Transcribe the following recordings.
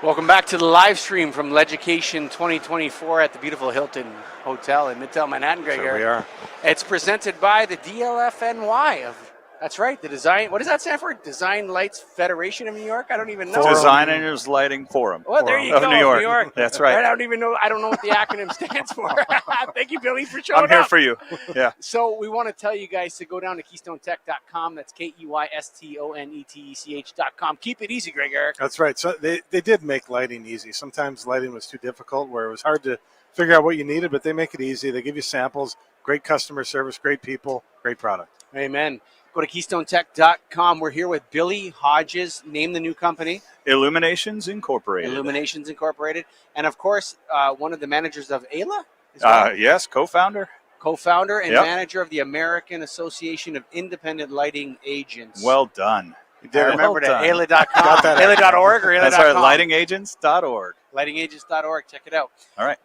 Welcome back to the live stream from LEDucation 2024 at the beautiful Hilton Hotel in Midtown Manhattan, Greg. Sure we are. It's presented by the DLFNY. That's right, the design. What does that stand for? Design Lights Federation of New York? I don't even know. Designers Lighting Forum. Well, there you go. New York. That's right. I don't even know. I don't know what the acronym stands for. Thank you, Billy, for showing up. I'm here for you. Yeah. So we want to tell you guys to go down to KeystoneTech.com. That's KeystoneTech.com. Keep it easy, Greg Ehrich. That's right. So they did make lighting easy. Sometimes lighting was too difficult where it was hard to figure out what you needed, but they make it easy. They give you samples, great customer service, great people, great product. Amen. Go to KeystoneTech.com. We're here with Billy Hodges. Name the new company. Illuminations Incorporated. Illuminations Incorporated. And, of course, one of the managers of AILA? Yes, co-founder. Co-founder and manager of the American Association of Independent Lighting Agents. Well done. I remember that. AILA.com. AILA.org or AILA.com? That's right, lightingagents.org. Lightingagents.org. Check it out. All right.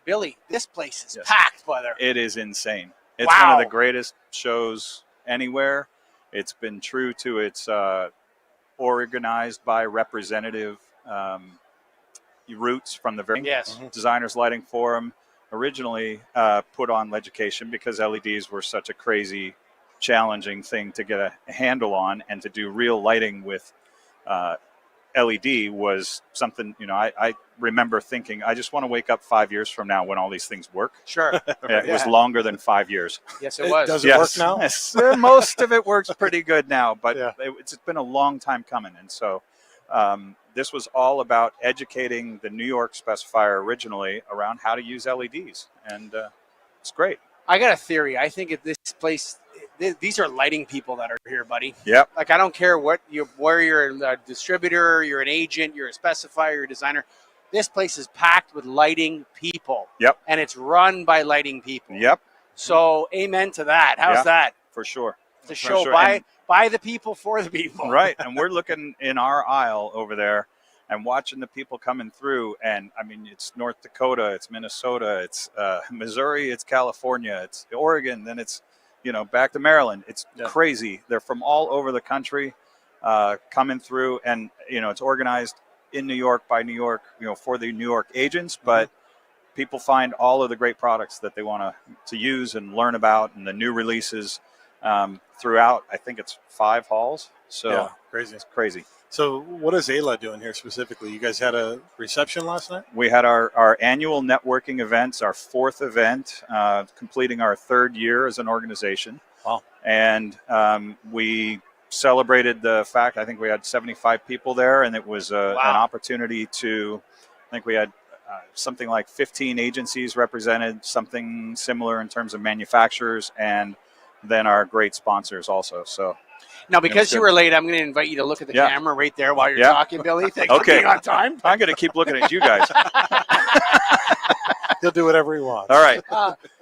Billy, this place is packed, brother. It is insane. It's one of the greatest shows anywhere. It's been true to its organized by representative roots from the very Designers Lighting Forum. Originally put on LEDucation because LEDs were such a crazy, challenging thing to get a handle on, and to do real lighting with LED was something, I remember thinking, I just want to wake up 5 years from now when all these things work. Sure. It was longer than 5 years. Yes, it was. Does it work now? Yes. Most of it works pretty good now, but it's been a long time coming. And so this was all about educating the New York specifier originally around how to use LEDs. And it's great. I got a theory. I think at this place, these are lighting people that are here, buddy. Yep. Like, I don't care where you're a distributor, you're an agent, you're a specifier, you're a designer. This place is packed with lighting people. Yep. And it's run by lighting people. Yep. So amen to that. How's that? For sure. The show by the people for the people. Right. And we're looking in our aisle over there and watching the people coming through. And I mean, it's North Dakota, it's Minnesota, it's Missouri, it's California, it's Oregon, then it's, back to Maryland. It's crazy. They're from all over the country coming through, and, it's organized in New York by New York, for the New York agents, but people find all of the great products that they want to use and learn about, and the new releases throughout. I think it's 5 halls. So crazy. It's crazy. So what is AILA doing here specifically? You guys had a reception last night? We had our annual networking events, our 4th event, completing our 3rd year as an organization. Wow. And we celebrated the fact, I think we had 75 people there, and it was an opportunity to, I think we had something like 15 agencies represented, something similar in terms of manufacturers, and then our great sponsors also. So. Now, because you were late, I'm going to invite you to look at the camera right there while you're talking, Billy. Thanks for being on time. I'm going to keep looking at you guys. He'll do whatever he wants. All right.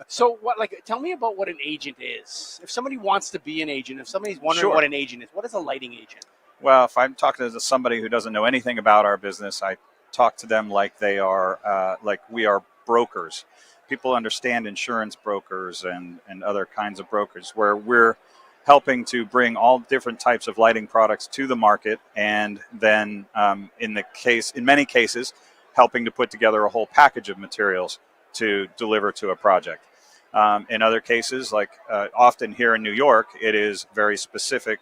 So, tell me about what an agent is. If somebody wants to be an agent, if somebody's wondering what an agent is, what is a lighting agent? Well, if I'm talking to somebody who doesn't know anything about our business, I talk to them like they are, like we are brokers. People understand insurance brokers and other kinds of brokers, where we're helping to bring all different types of lighting products to the market, and then in many cases, helping to put together a whole package of materials to deliver to a project. In other cases, like often here in New York, it is very specific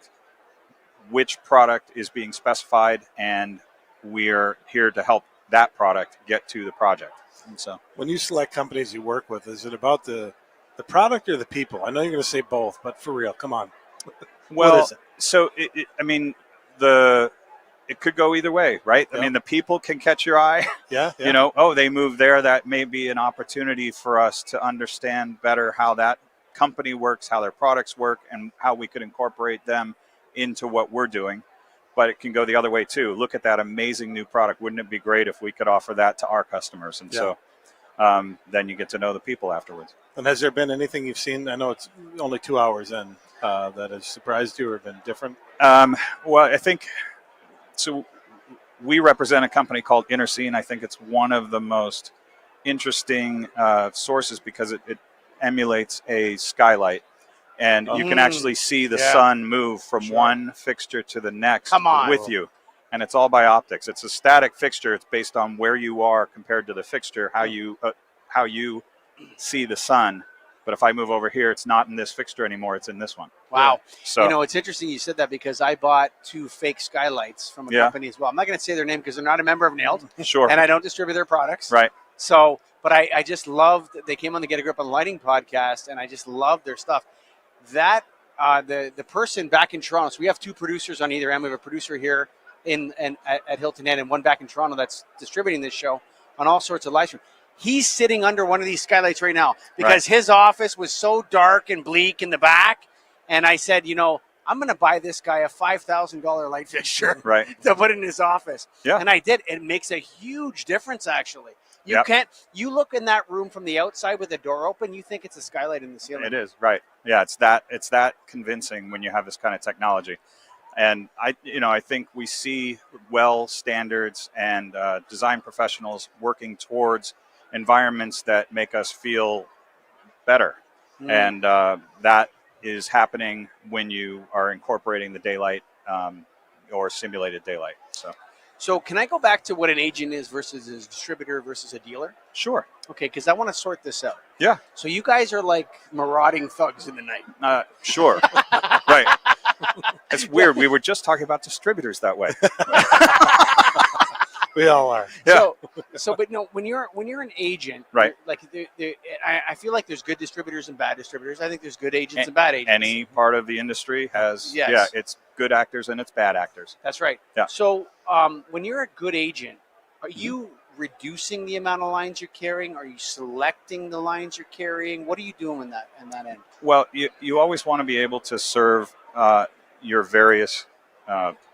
which product is being specified, and we're here to help that product get to the project. And so, when you select companies you work with, is it about the product or the people? I know you're going to say both, but for real, come on. Well, what is it? So it could go either way, right? I mean, the people can catch your eye. Yeah. They move there. That may be an opportunity for us to understand better how that company works, how their products work, and how we could incorporate them into what we're doing. But it can go the other way too. Look at that amazing new product. Wouldn't it be great if we could offer that to our customers? And so then you get to know the people afterwards. And has there been anything you've seen? I know it's only 2 hours in that has surprised you or been different? Well, I think so. We represent a company called Interscene. I think it's one of the most interesting sources because it emulates a skylight. And you can actually see the sun move from one fixture to the next with you. and it's all by optics. It's a static fixture. It's based on where you are compared to the fixture, how you see the sun. But if I move over here, it's not in this fixture anymore. It's in this one. Wow. So You know, it's interesting you said that because I bought 2 fake skylights from a company as well. I'm not going to say their name because they're not a member of NAILD. sure. And I don't distribute their products. Right. So, but I just loved, they came on the Get a Grip on Lighting podcast, and I just loved their stuff. That, the person back in Toronto, so we have 2 producers on either end. We have a producer here at Hilton Head and one back in Toronto that's distributing this show on all sorts of live stream. He's sitting under one of these skylights right now because his office was so dark and bleak in the back. And I said, you know, I'm going to buy this guy a $5,000 light fixture to put in his office. Yeah. And I did. It makes a huge difference, actually. You can't. You look in that room from the outside with the door open, you think it's a skylight in the ceiling. It is, right. Yeah, it's that convincing when you have this kind of technology. And I think we see standards and design professionals working towards environments that make us feel better. And that is happening when you are incorporating the daylight or simulated daylight. So can I go back to what an agent is versus a distributor versus a dealer? Sure. Okay, because I want to sort this out. Yeah. So you guys are like marauding thugs in the night. Sure. Right. It's weird. We were just talking about distributors that way. We all are. Yeah. But no, when you're an agent, right? Like, I feel like there's good distributors and bad distributors. I think there's good agents and bad agents. Any part of the industry has, it's good actors and it's bad actors. That's right. Yeah. So, when you're a good agent, are you reducing the amount of lines you're carrying? Are you selecting the lines you're carrying? What are you doing in that end? Well, you always want to be able to serve your various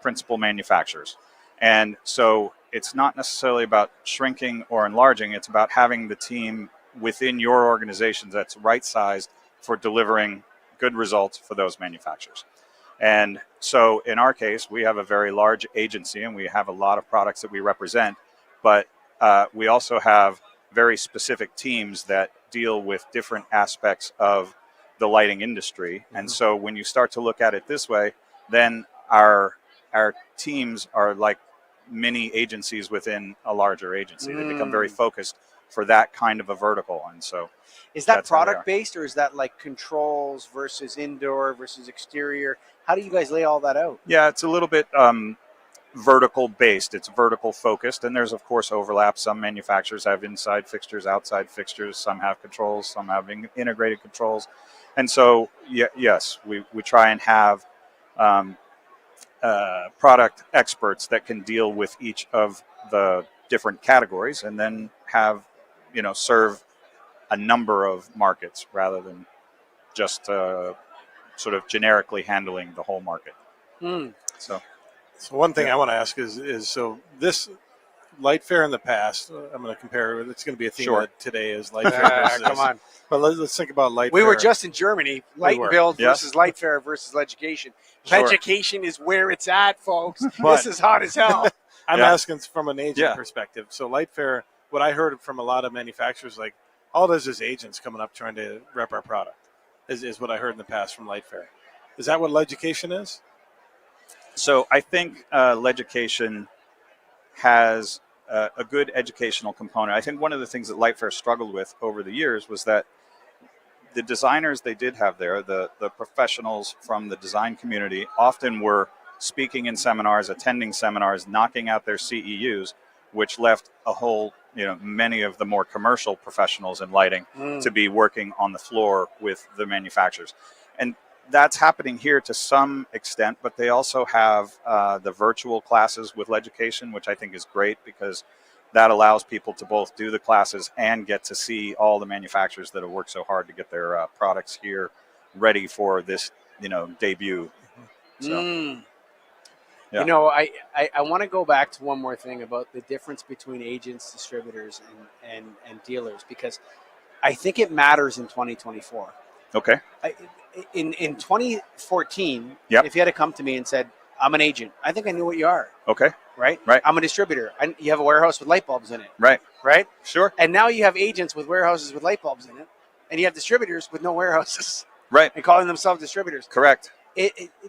principal manufacturers, and so it's not necessarily about shrinking or enlarging. It's about having the team within your organization that's right-sized for delivering good results for those manufacturers. And so in our case, we have a very large agency and we have a lot of products that we represent, but we also have very specific teams that deal with different aspects of the lighting industry. Mm-hmm. And so when you start to look at it this way, then our teams are like many agencies within a larger agency. They become very focused for that kind of a vertical. And so is that product based, or is that like controls versus indoor versus exterior? How do you guys lay all that out? Yeah, it's a little bit vertical based. It's vertical focused, and there's of course overlap. Some manufacturers have inside fixtures, outside fixtures, some have controls, some have integrated controls. And so yes, we try and have product experts that can deal with each of the different categories, and then have serve a number of markets rather than just sort of generically handling the whole market. So one thing I want to ask is so this light fair in the past, I'm going to compare, it's going to be a theme that today is light fair versus, come on. But let's think about light fair. We were just in Germany, light build versus light fair versus LEDucation. LEDucation is where it's at, folks. This is hot as hell. I'm asking from an agent perspective. So light fair, what I heard from a lot of manufacturers, like all it is agents coming up trying to rep our product, is what I heard in the past from light fair. Is that what LEDucation is? So I think LEDucation has a good educational component. I think one of the things that light fair struggled with over the years was that the designers they did have there, the professionals from the design community, often were speaking in seminars, attending seminars, knocking out their CEUs, which left a whole, many of the more commercial professionals in lighting to be working on the floor with the manufacturers. And that's happening here to some extent, but they also have the virtual classes with LEDucation, which I think is great because that allows people to both do the classes and get to see all the manufacturers that have worked so hard to get their products here ready for this, debut. So, I want to go back to one more thing about the difference between agents, distributors, and dealers, because I think it matters in 2024. Okay. In 2014, if you had to come to me and said, I'm an agent, I think I knew what you are. Okay. Right? Right. I'm a distributor. You have a warehouse with light bulbs in it. Right. Right? Sure. And now you have agents with warehouses with light bulbs in it, and you have distributors with no warehouses. Right. And calling themselves distributors. Correct.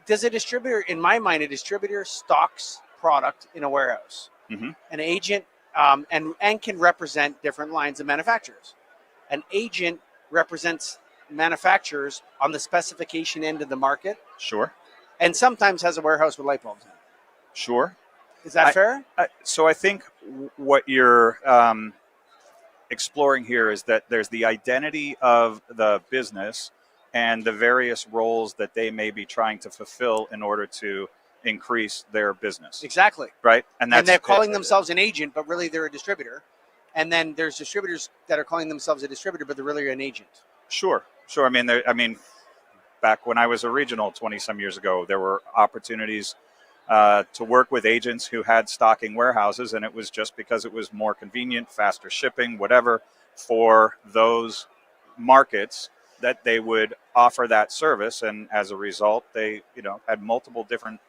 Does a distributor, in my mind, a distributor stocks product in a warehouse. Mm-hmm. An agent and can represent different lines of manufacturers. An agent represents manufacturers on the specification end of the market, Sure. and sometimes has a warehouse with light bulbs in it. Sure. Is that fair? So I think what you're exploring here is that there's the identity of the business and the various roles that they may be trying to fulfill in order to increase their business. Exactly. Right? And they're calling themselves an agent, but really they're a distributor. And then there's distributors that are calling themselves a distributor, but they're really an agent. Sure. I mean, back when I was a regional 20 some years ago, there were opportunities to work with agents who had stocking warehouses, and it was just because it was more convenient, faster shipping, whatever, for those markets that they would offer that service. And as a result, they had multiple different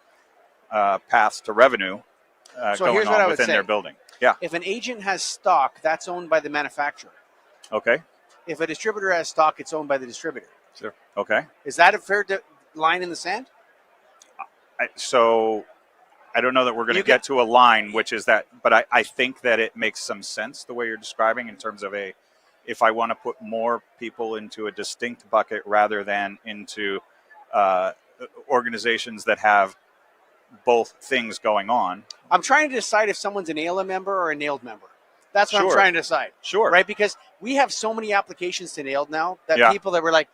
paths to revenue going on within their building. Yeah. If an agent has stock, that's owned by the manufacturer. Okay. If a distributor has stock, it's owned by the distributor. Sure. Okay. Is that a fair line in the sand? So I don't know that we're going to get to a line, which is that, but I think that it makes some sense the way you're describing in terms of if I want to put more people into a distinct bucket rather than into organizations that have both things going on. I'm trying to decide if someone's an AILA member or a NAILED member. That's what I'm trying to decide. Sure. Right? Because we have so many applications to NAILED now that people that were like,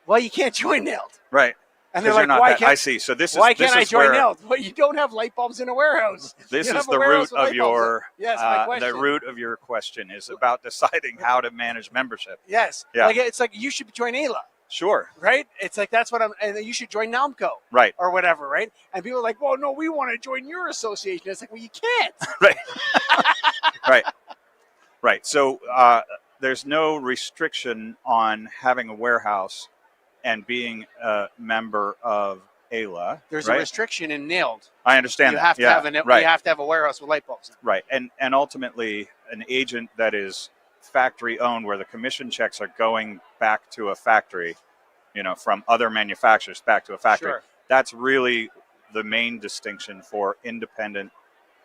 well, you can't join NAILED. Right. And they're like, why can't I see. So why can't I join NAILED? Well, you don't have light bulbs in a warehouse. This is the root of your my question. The root of your question is about deciding how to manage membership. Yes. Yeah. Like it's like you should join AILA. Sure. Right? It's like that's what and you should join NALMCO. Right. Or whatever, right? And people are like, well, no, we want to join your association. It's like, well, you can't. Right. Right. Right. So there's no restriction on having a warehouse and being a member of AILA. There's a restriction in NAILED. I understand you that. Have to have you have to have a warehouse with light bulbs. Right. And ultimately, an agent that is factory owned, where the commission checks are going back to a factory, from other manufacturers back to a factory. Sure. That's really the main distinction for independent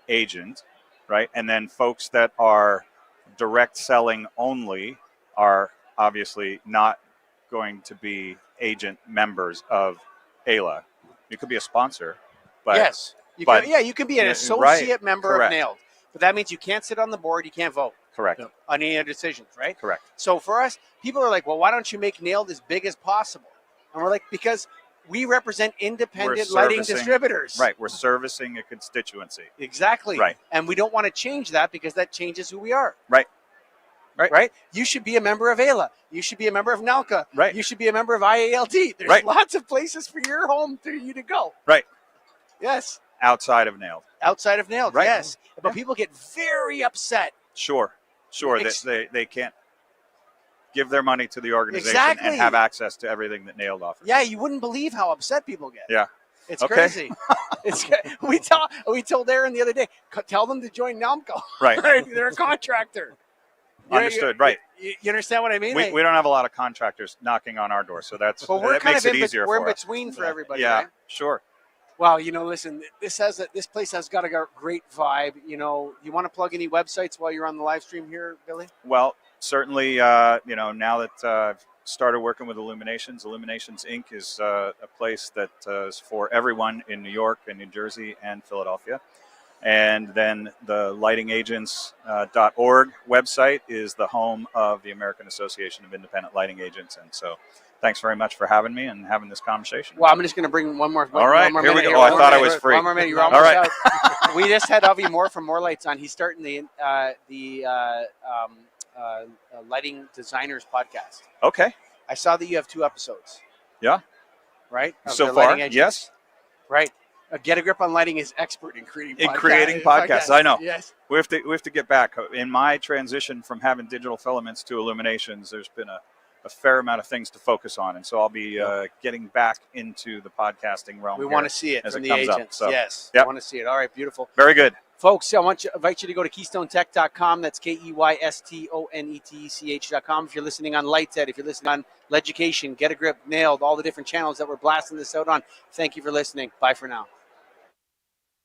agent, right? And then folks that are direct selling only are obviously not going to be agent members of AILA. You could be a sponsor, but yes, you can be an associate member Correct. of NAILED, but that means you can't sit on the board, you can't vote. Correct. On any of the decisions, right? Correct. So for us, people are like, well, why don't you make NAILED as big as possible? And we're like, because we represent independent lighting distributors. Right. We're servicing a constituency. Exactly. Right. And we don't want to change that because that changes who we are. Right. Right. You should be a member of AILA. You should be a member of NALCA. Right. You should be a member of IALD. There's lots of places for your home for you to go. Right. Yes. Outside of NAILED. Outside of NAILED. Right. Yes. But people get very upset. Sure. They can't give their money to the organization and have access to everything that NAILED offers. Yeah, you wouldn't believe how upset people get. Yeah. It's crazy. We told Aaron the other day, tell them to join NALMCO. Right. They're a contractor. Understood. Right. You understand what I mean? We don't have a lot of contractors knocking on our door, so that makes it easier for us. We're in between for everybody. Yeah, right? sure. Well, listen, this place has got a great vibe. You want to plug any websites while you're on the live stream here, Billy? Well, certainly, now that I've started working with Illuminations Inc. is a place that is for everyone in New York and New Jersey and Philadelphia. And then the lightingagents.org website is the home of the American Association of Independent Lighting Agents. And so thanks very much for having me and having this conversation. Well, I'm just going to bring one more. All right, here we go. I thought I was free. One more minute. You're almost out. We just had Avi Moore from More Lights on. He's starting the Lighting Designers podcast. Okay. I saw that you have 2 episodes. Yeah. Right? So far, yes. Right. Get a Grip on Lighting is expert in creating podcasts. I know. Yes. We have to get back. In my transition from having digital filaments to Illuminations, there's been a fair amount of things to focus on, and so I'll be getting back into the podcasting realm. We want to see it as from it the comes agents. Up, so. Yes. Yep. We want to see it. All right, beautiful. Very good. Folks, I invite you to go to KeystoneTech.com. That's KeystoneTech.com. If you're listening on LightEd, if you're listening on LEDucation, Get a Grip, NAILED, all the different channels that we're blasting this out on, thank you for listening. Bye for now.